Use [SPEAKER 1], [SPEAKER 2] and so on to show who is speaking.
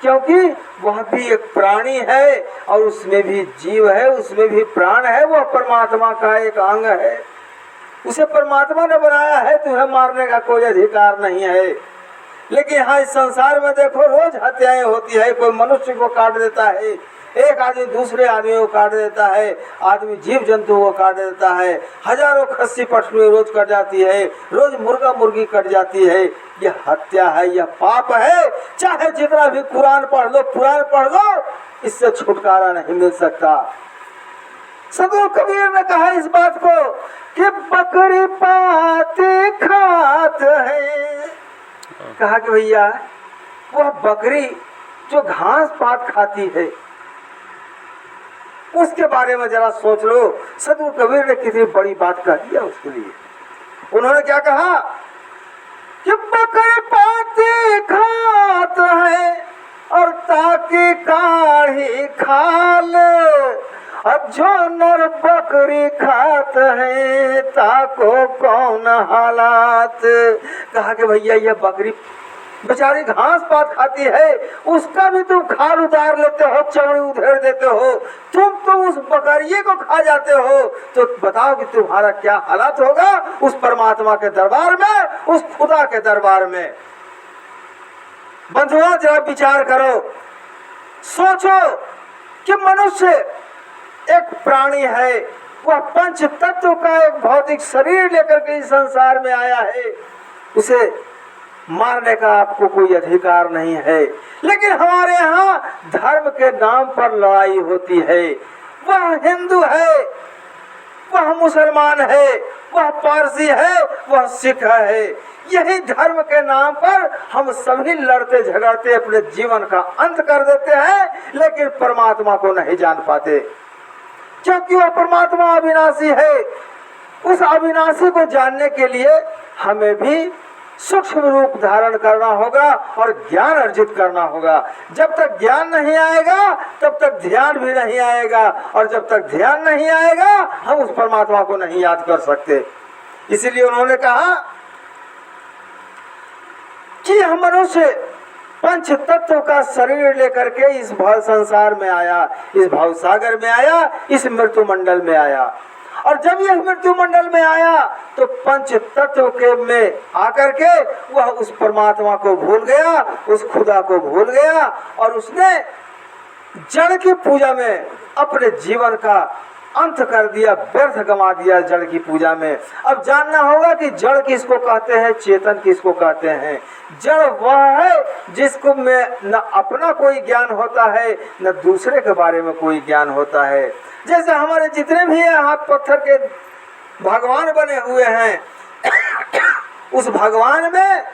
[SPEAKER 1] क्योंकि वह भी एक प्राणी है और उसमें भी जीव है, उसमें भी प्राण है, वह परमात्मा का एक अंग है। उसे परमात्मा ने बनाया है, तुम्हें मारने का कोई अधिकार नहीं है। लेकिन यहाँ इस संसार में देखो रोज हत्याएं होती है, कोई मनुष्य को काट देता है, एक आदमी दूसरे आदमी को काट देता है, आदमी जीव जंतु को काट देता है, हजारों खस्सी पशुएं रोज कट जाती है, रोज मुर्गा मुर्गी कट जाती है। यह हत्या है, यह पाप है। चाहे जितना भी कुरान पढ़ लो, पुराण पढ़ लो, इससे छुटकारा नहीं मिल सकता। सदगुरु कबीर ने कहा इस बात को कि बकरी पाते खात है। कहा कि भैया वह बकरी जो घास पात खाती है उसके बारे में जरा सोच लो। सदगुरु कबीर ने कितनी बड़ी बात कह दिया उसके लिए। उन्होंने क्या कहा कि बकरी पाते खात है और ताकि काढ़ी खाल, अब जो नर बकरी खात है ताको कौन हालात। कहा कि भैया यह बकरी बेचारी घास पात खाती है, उसका भी तुम खाल उतार लेते हो, चमड़ी उधेड़ देते हो, तुम तो उस बकरिये को खा जाते हो, तो बताओ कि तुम्हारा क्या हालात होगा उस परमात्मा के दरबार में, उस खुदा के दरबार में। बंधुओं जरा विचार करो, सोचो कि मनुष्य एक प्राणी है, वह पंच तत्व का एक भौतिक शरीर लेकर के इस संसार में आया है, उसे मारने का आपको कोई अधिकार नहीं है। लेकिन हमारे यहाँ धर्म के नाम पर लड़ाई होती है। वह हिंदू है, वह मुसलमान है, वह पारसी है, वह सिख है। यही धर्म के नाम पर हम सभी लड़ते झगड़ते अपने जीवन का अंत कर देते हैं, लेकिन परमात्मा को नहीं जान पाते, क्योंकि वह परमात्मा अविनाशी है। उस अविनाशी को जानने के लिए हमें भी सूक्ष्म रूप धारण करना होगा और ज्ञान अर्जित करना होगा। जब तक ज्ञान नहीं आएगा तब तक ध्यान भी नहीं आएगा, और जब तक ध्यान नहीं आएगा हम उस परमात्मा को नहीं याद कर सकते। इसीलिए उन्होंने कहा कि हम मनुष्य पंच तत्व का शरीर लेकर के इस भव संसार में आया, इस भव सागर में आया, इस मृत्यु मंडल में आया। और जब यह मृत्यु मंडल में आया तो पंच तत्व के में आकर के वह उस परमात्मा को भूल गया, उस खुदा को भूल गया, और उसने जड़ की पूजा में अपने जीवन का अंत कर दिया, व्यर्थ गंवा दिया जड़ की पूजा में। अब जानना होगा कि जड़ किसको कहते हैं, चेतन किसको कहते हैं। जड़ वह है जिसको में न अपना कोई ज्ञान होता है न दूसरे के बारे में कोई ज्ञान होता है। जैसे हमारे जितने भी हाथ पत्थर के भगवान बने हुए हैं, उस भगवान में